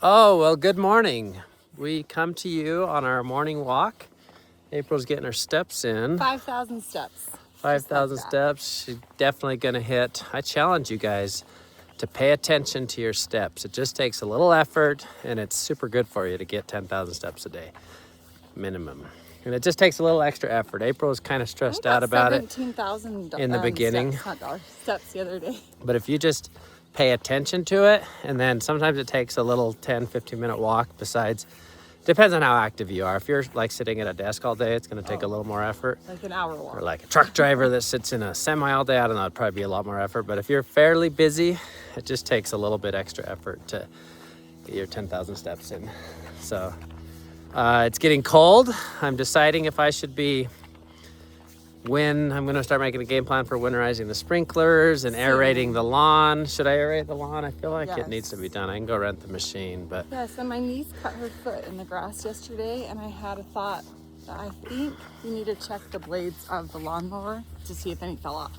Oh, well, good morning. We come to you on our morning walk. April's getting her steps in. 5,000 steps. 5,000 steps. She's definitely going to hit. I challenge you guys to pay attention to your steps. It just takes a little effort, and it's super good for you to get 10,000 steps a day, minimum. And it just takes a little extra effort. April was kind of stressed out about it 17,000 in the beginning. Steps the other day. But if you just pay attention to it, and then sometimes it takes a little 10-15 minute walk. Besides, depends on how active you are. If you're like sitting at a desk all day, it's going to take a little more effort. Like an hour walk. Or like a truck driver that sits in a semi all day, I don't know, it'd probably be a lot more effort. But if you're fairly busy, it just takes a little bit extra effort to get your 10,000 steps in. So it's getting cold. I'm deciding if I should be I'm going to start making a game plan for winterizing the sprinklers and aerating the lawn. Should I aerate the lawn? I feel like it needs to be done. I can go rent the machine, but... Yes, and my niece cut her foot in the grass yesterday, and I had a thought that I think we need to check the blades of the lawnmower to see if any fell off.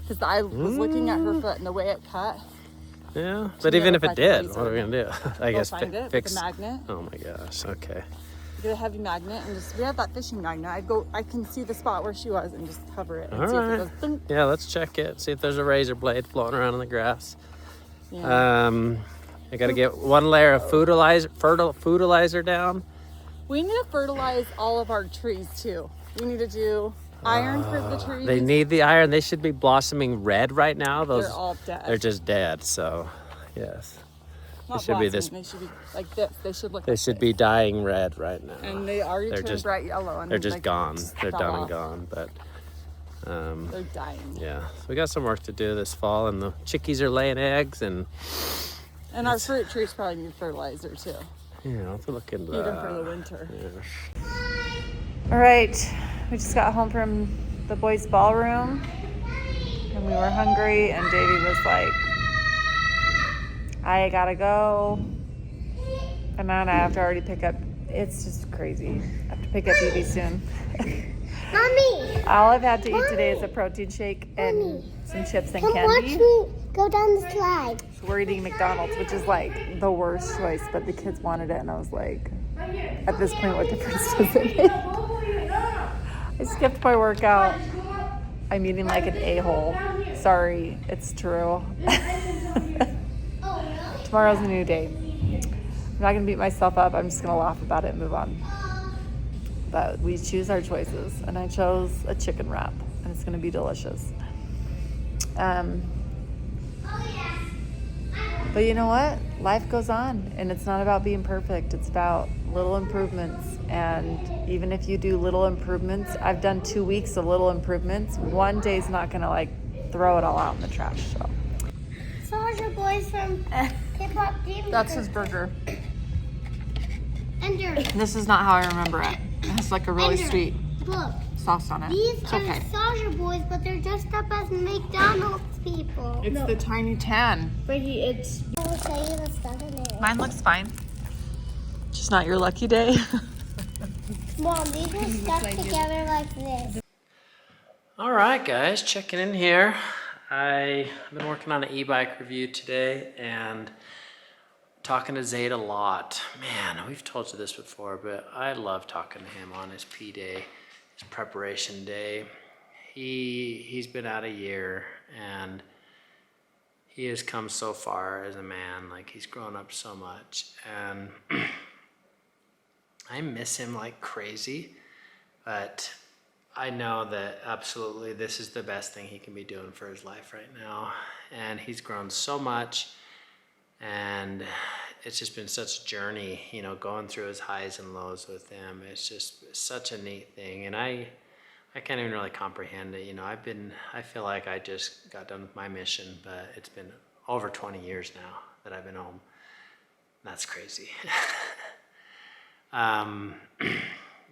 Because I was looking at her foot and the way it cut. Yeah, but even if it did, what are we going to do? I guess find it fix with a magnet. Oh my gosh, okay. Get a heavy magnet and we have that fishing magnet. I can see the spot where she was and just cover it and All see right. if it goes thunk. Yeah, let's check it. See if there's a razor blade floating around in the grass. Yeah. I got to get one layer of fertilizer down. We need to fertilize all of our trees too. We need to do iron for the trees. They need the iron. They should be blossoming red right now. They're all dead. They're just dead. So, yes. Not they should be this. They should be like this. They should look. They should be dying red right now. And they already turned bright yellow. And they're just like, gone. They're done off. and gone. But they're dying. Yeah, so we got some work to do this fall, and the chickies are laying eggs, and our fruit trees probably need fertilizer too. Yeah, I'll have to look into that. Need them for the winter. All right, we just got home from the boys' ballroom, and we were hungry, and Davey was like, I gotta go, and then I have to already pick up. It's just crazy. I have to pick up Evie soon. Mommy! All I've had to eat today is a protein shake and some chips and Come candy. watch me go down the slide. So we're eating McDonald's, which is like the worst choice, but the kids wanted it, and I was like, at this point, what difference does it make? I skipped my workout. I'm eating like an a-hole. Sorry, it's true. Tomorrow's a new day. I'm not gonna beat myself up. I'm just gonna laugh about it and move on. But we choose our choices, and I chose a chicken wrap, and it's gonna be delicious. But you know what? Life goes on, and it's not about being perfect. It's about little improvements. And even if you do little improvements, I've done 2 weeks of little improvements. One day's not gonna like throw it all out in the trash. So. Soldier Boys from Hip-Hop Demon. That's his burger. Ender. This is not how I remember it. It has like a really Ender. sweet Look. sauce on it. These It's are okay. the Soldier Boys, but they're dressed up as McDonald's people. It's the tiny tan. Brady, it's... I will show you the stuff in it. Mine looks fine. Just not your lucky day. Mom, these are stuck together like this. All right, guys, checking in here. I've been working on an e-bike review today and talking to Zade a lot. Man, we've told you this before, but I love talking to him on his P-Day, his preparation day. He's been out a year, and he has come so far as a man. Like, he's grown up so much, and I miss him like crazy, but I know that absolutely this is the best thing he can be doing for his life right now. And he's grown so much, and it's just been such a journey, you know, going through his highs and lows with him. It's just such a neat thing, and I can't even really comprehend it. You know, I feel like I just got done with my mission, but it's been over 20 years now that I've been home. That's crazy.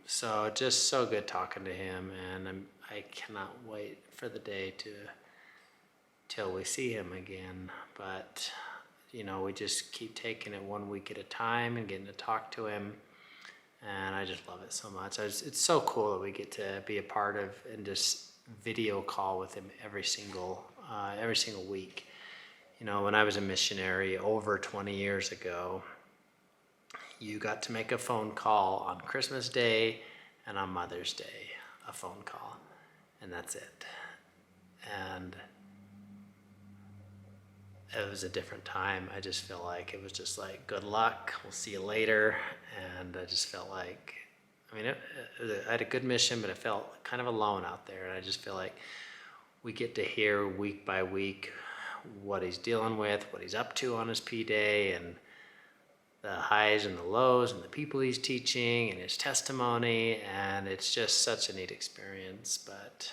So just so good talking to him, and I cannot wait for the day till we see him again. But you know, we just keep taking it 1 week at a time and getting to talk to him, and I just love it so much. It's so cool that we get to be a part of and just video call with him every single week. You know, when I was a missionary over 20 years ago, you got to make a phone call on Christmas Day and on Mother's Day, a phone call, and that's it. And it was a different time. I just feel like it was just like, good luck, we'll see you later. And I just felt like, I mean, I had a good mission, but I felt kind of alone out there. And I just feel like we get to hear week by week what he's dealing with, what he's up to on his P day, and the highs and the lows, and the people he's teaching, and his testimony. And it's just such a neat experience. But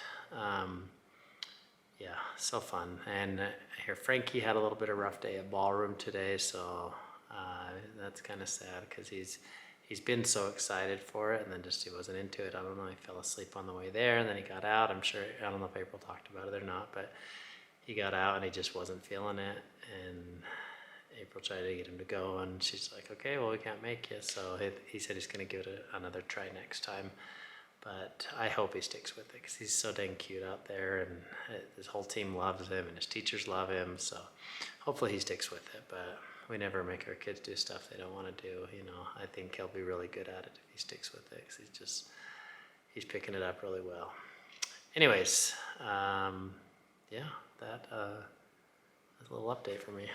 yeah, so fun. And I hear Frankie had a little bit of a rough day at ballroom today, so that's kind of sad because he's been so excited for it, and then just he wasn't into it. I don't know, he fell asleep on the way there, and then he got out. I'm sure, I don't know if April talked about it or not, but he got out and he just wasn't feeling it, and April tried to get him to go, and she's like, okay, well, we can't make you. So he said he's going to give it another try next time. But I hope he sticks with it because he's so dang cute out there, and his whole team loves him, and his teachers love him. So hopefully he sticks with it. But we never make our kids do stuff they don't want to do. You know, I think he'll be really good at it if he sticks with it because he's picking it up really well. Anyways, yeah, that's a little update for me.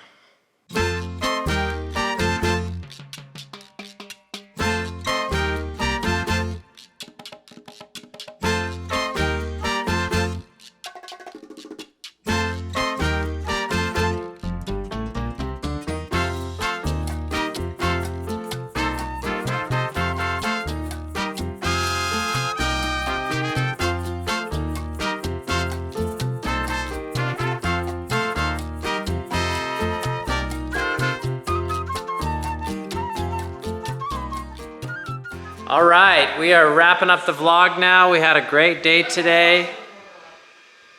All right, we are wrapping up the vlog now. We had a great day today.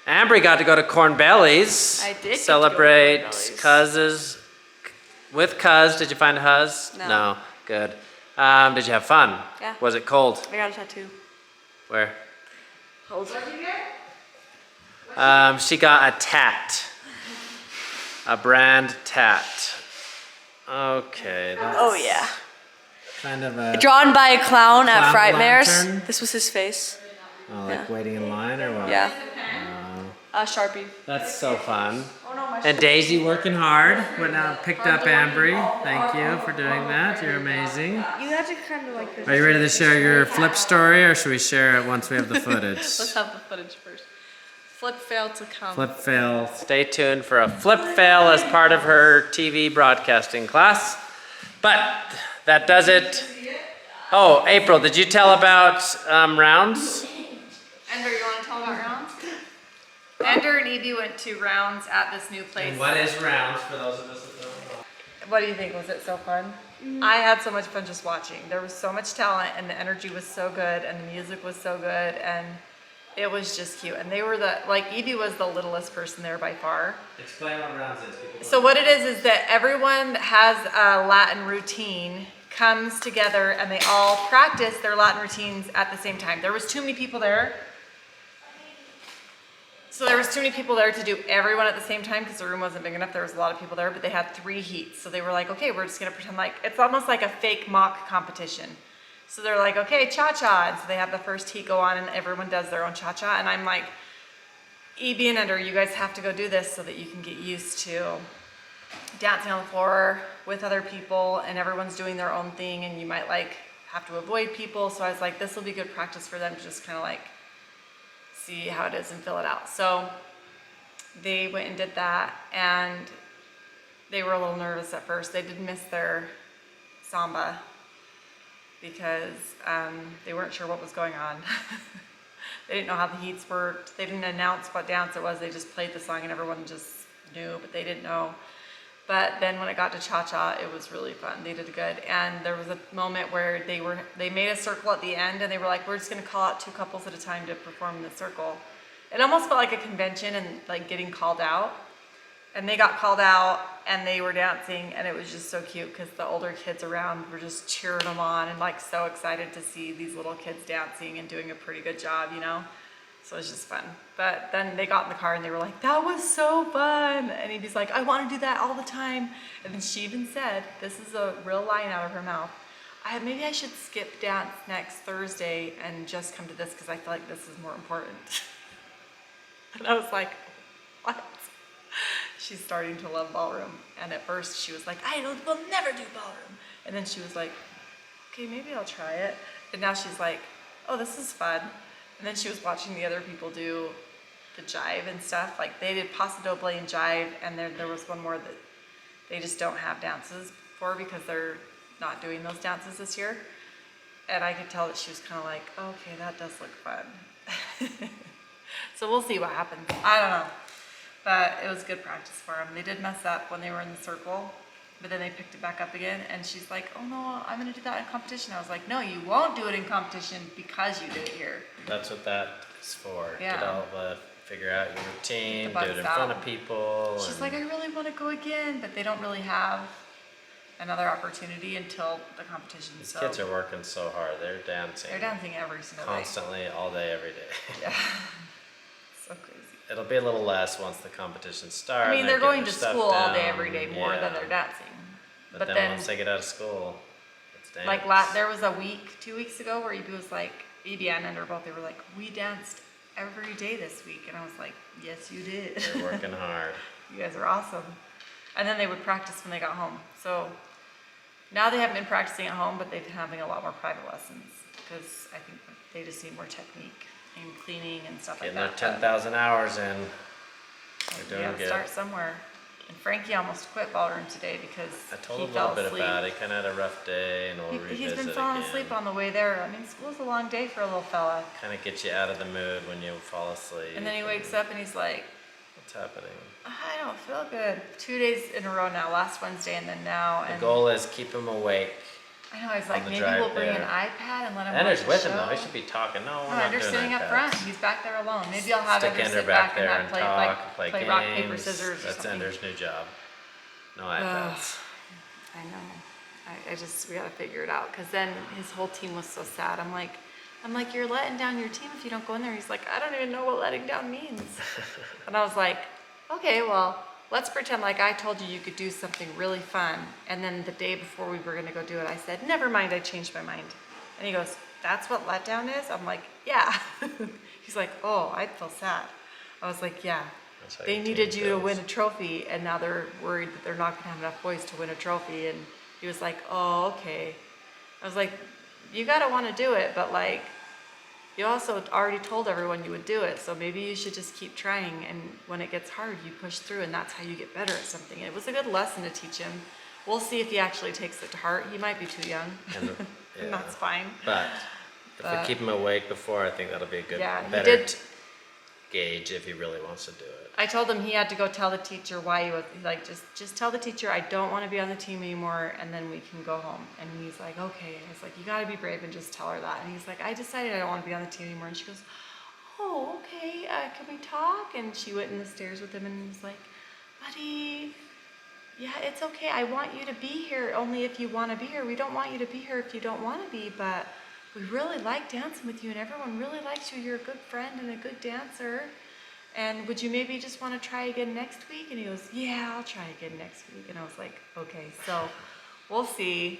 Ambree got to go to Corn Bellies. I did. Celebrate Cuz's with Cuz. Did you find a huzz? No. Good. Did you have fun? Yeah. Was it cold? I got a tattoo. Where? Hold. She got a tat. A brand tat. Okay. That's Oh yeah. kind of a Drawn by a clown at Clown Frightmares. lantern? This was his face. like waiting in line or what? Yeah. Sharpie. That's so fun. Oh no, my And Daisy working hard. Went out and picked up Ambree. Thank you for doing that. You're amazing. You had to kind of like this. Are you ready to share your flip story, or should we share it once we have the footage? Let's have the footage first. Flip fail to come. Flip fail. Stay tuned for a flip fail as part of her TV broadcasting class. But that does it. Oh, April, did you tell about rounds? Ender, you want to tell about rounds? Ender and Evie went to rounds at this new place. And what is rounds for those of us that don't know? What do you think? Was it so fun? I had so much fun just watching. There was so much talent, and the energy was so good, and the music was so good, and it was just cute. And they were Evie was the littlest person there by far. Explain what rounds is. People So what it is that everyone that has a Latin routine comes together and they all practice their Latin routines at the same time. There was too many people there. So there was too many people there to do everyone at the same time because the room wasn't big enough. There was a lot of people there, but they had 3 heats. So they were like, okay, we're just gonna pretend like, it's almost like a fake mock competition. So they're like, okay, cha-cha. And so they have the first heat go on and everyone does their own cha-cha. And I'm like, Evie and Ender, you guys have to go do this so that you can get used to dancing on the floor with other people and everyone's doing their own thing and you might have to avoid people. So I was like, this will be good practice for them to just kind of see how it is and fill it out. So they went and did that, and they were a little nervous at first. They did miss their samba because they weren't sure what was going on. They didn't know how the heats worked. They didn't announce what dance it was. They just played the song and everyone just knew, but they didn't know. But then when it got to cha-cha, it was really fun. They did good. And there was a moment where they made a circle at the end and they were like, we're just gonna call out 2 couples at a time to perform in the circle. It almost felt like a convention and getting called out. And they got called out and they were dancing, and it was just so cute because the older kids around were just cheering them on and so excited to see these little kids dancing and doing a pretty good job, you know? So it was just fun. But then they got in the car and they were like, that was so fun. And Evie's like, I want to do that all the time. And then she even said, this is a real line out of her mouth, maybe I should skip dance next Thursday and just come to this because I feel like this is more important. And I was like, what? She's starting to love ballroom. And at first she was like, will never do ballroom. And then she was like, okay, maybe I'll try it. And now she's like, oh, this is fun. And then she was watching the other people do the jive and stuff. Like they did paso doble and jive, and then there was one more that they just don't have dances for because they're not doing those dances this year. And I could tell that she was kind of like, okay, that does look fun. So we'll see what happens. I don't know. But it was good practice for them. They did mess up when they were in the circle, but then they picked it back up again. And she's like, oh no, I'm gonna do that in competition. I was like, no, you won't do it in competition because you did it here. That's what that is for. Yeah. Get all the, figure out your routine, do it in out. front of people. She's like, I really want to go again, but they don't really have another opportunity until the competition. These kids are working so hard. They're dancing. They're dancing every single constantly, all day, every day. Yeah. So crazy. It'll be a little less once the competition starts. I mean, they're going to school all day, every day more than they're dancing. But then once they get out of school, it's dance. Like there was a week, 2 weeks ago, where EB was like, EB and Ender both, they were like, we danced every day this week. And I was like, yes, you did. They're working hard. You guys are awesome. And then they would practice when they got home. So now they haven't been practicing at home, but they've been having a lot more private lessons because I think they just need more technique and cleaning and stuff Getting like that. their 10,000 hours in. They're doing Yeah, good. start somewhere. And Frankie almost quit ballroom today because I told he him a fell little bit asleep. about it. He kind of had a rough day, and we'll revisit He's been falling again. asleep on the way there. I mean, school's a long day for a little fella. Kind of get you out of the mood when you fall asleep. And then he wakes up and he's like, what's happening? I don't feel good. 2 days in a row now, last Wednesday and then now. The And goal is keep him awake. I know, he's like, the maybe drive we'll bring there. an iPad and let him Ender's watch with the him show. though. He should be talking. No, we're No, not Ender's doing sitting up iPads. front. He's back there alone. Maybe I'll have Stick Ender Ender sit back back and there not and play, talk, play play games. rock, paper, scissors or That's something. Ender's new job. No iPads. I know. I just, we gotta figure it out. Cause then his whole team was so sad. I'm like, you're letting down your team if you don't go in there. He's like, I don't even know what letting down means. And I was like, okay, well, let's pretend like I told you you could do something really fun. And then the day before we were gonna go do it, I said, never mind, I changed my mind. And he goes, that's what letdown is? I'm like, yeah. He's like, oh, I'd feel sad. I was like, yeah. That's how They your needed team you to feels. win a trophy, and now they're worried that they're not gonna have enough boys to win a trophy. And he was like, oh, okay. I was like, you gotta wanna do it, but like, you also already told everyone you would do it, so maybe you should just keep trying, and when it gets hard, you push through, and that's how you get better at something. And it was a good lesson to teach him. We'll see if he actually takes it to heart. He might be too young, And, and yeah. that's fine. But if we keep him awake before, I think that'll be a good, Yeah, he better did. gauge if he really wants to do it. I told him he had to go tell the teacher why he was, like, just tell the teacher I don't want to be on the team anymore, and then we can go home. And he's like, okay. I was like, you gotta be brave and just tell her that. And he's like, I decided I don't want to be on the team anymore. And she goes, oh, okay, can we talk? And she went in the stairs with him and was like, buddy, yeah, it's okay. I want you to be here only if you want to be here. We don't want you to be here if you don't want to be, but we really like dancing with you, and everyone really likes you. You're a good friend and a good dancer. And would you maybe just want to try again next week? And he goes, yeah, I'll try again next week. And I was like, okay, so we'll see.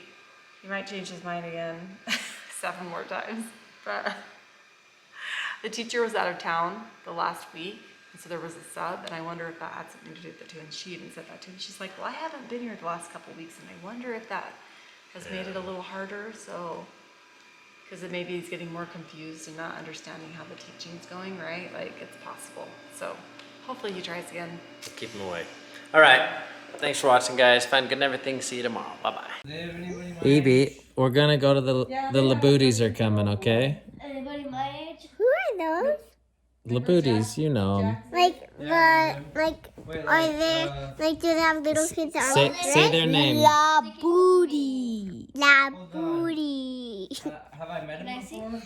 He might change his mind again 7 more times. But the teacher was out of town the last week, and so there was a sub, and I wonder if that had something to do with it too. And she even said that too. And she's like, well, I haven't been here the last couple of weeks, and I wonder if that has made it a little harder. So, because maybe he's getting more confused and not understanding how the teaching's going, right? Like, it's possible. So hopefully he tries again. Keep him awake. All right. Thanks for watching, guys. Fun, good, and everything. See you tomorrow. Bye-bye. Evie, we're going to go to the Labooties are coming, okay? Anybody my age? Who are those? Labooties, you know them. Are they, like, do they have little kids that are Say their name. La Booty. La Booty. Have I met him before?